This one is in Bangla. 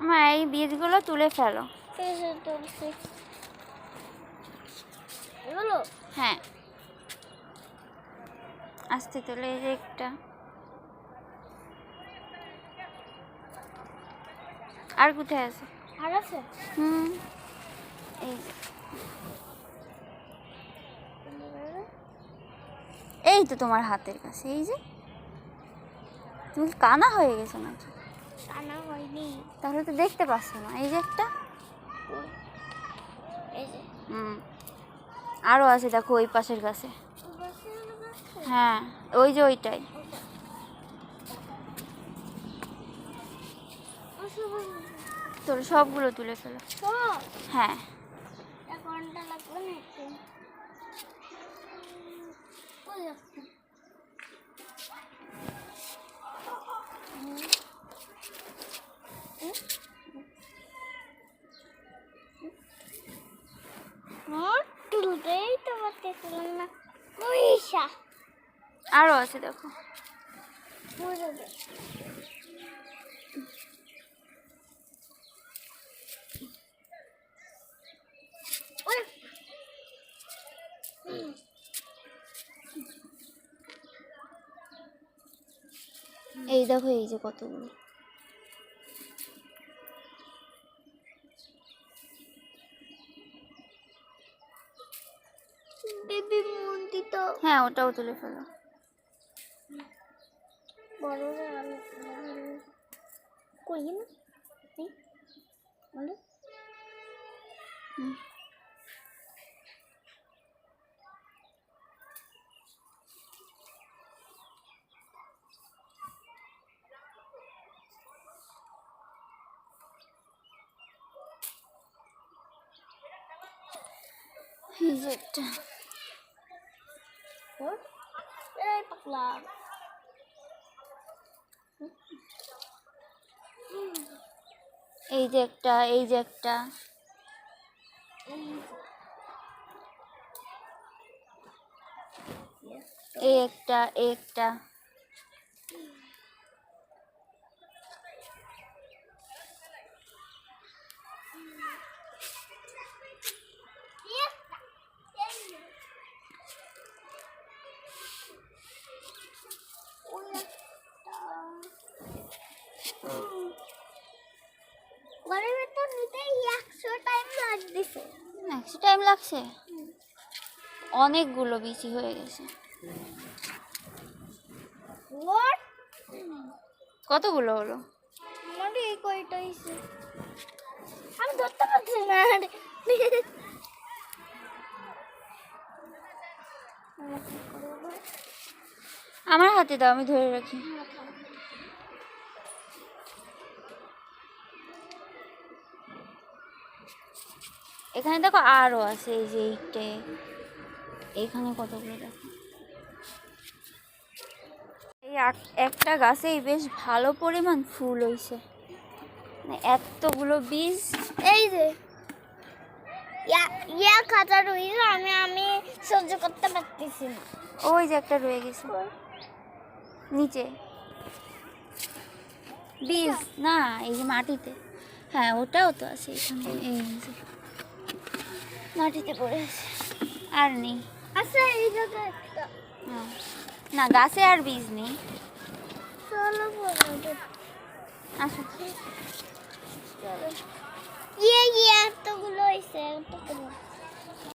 মা এই বীজগুলো তুলে ফেলো। হ্যাঁ আস্তে তুলে, এই যে একটা, আর কোথায় আছে? আর আছে? এই যে, এই তো তোমার হাতের কাছে। এই যে তুমি কানা হয়ে গেছো নাকি? কানা হয়নি। তাহলে তো দেখতে পাচ্ছ না। এই যে একটা, এই যে আরো আছে দেখো ওই পাশের কাছে। হ্যাঁ ওই যে ওইটাই। তোর সবগুলো তুলে ফেলো। হ্যাঁ ঘন্টা লাগবে নাকি? তুলতেই তো পারতেছিলাম না। পয়সা আরো আছে দেখো। এই দেখো এই যে কতগুলো। বেবি মন্দি তো। হ্যাঁ ওটাও তুলে ফেলো। বড় কই না বলো। এই যে একটা, এই পাগলা। এই যে একটা, এই যে একটা, এই একটা, এই একটা, ঘরের ভেতর নিতে 100 টাইম লাগতেছে। 100 টাইম লাগছে? অনেকগুলো বিচি হয়ে গেছে। কতগুলো হলো? আমার এই কয়টা হইছে আমি ধরতে পারছি না। আমার হাতে দাও, আমি ধরে রাখি। এখানে দেখো আরো আছে। এই যে এইটে, এইখানে কতগুলো দেখো। এই একটা গাছেই বেশ ভালো পরিমাণ ফুল হইছে, মানে এতগুলো বীজ। এই যে খাতা রইছে, আমি সহ্য করতে পারতেছি না। ওই যে একটা রয়ে গেছে নিচে বীজ, না এই যে মাটিতে। হ্যাঁ ওটাও তো আছে এখানে। এই যে মাটিতে পড়ে আছে, আর নেই। আচ্ছা এই জায়গায় একটা। না গাছে আর বীজ নেই। চলো বলো আসো। চলো এতগুলো হয়েছে।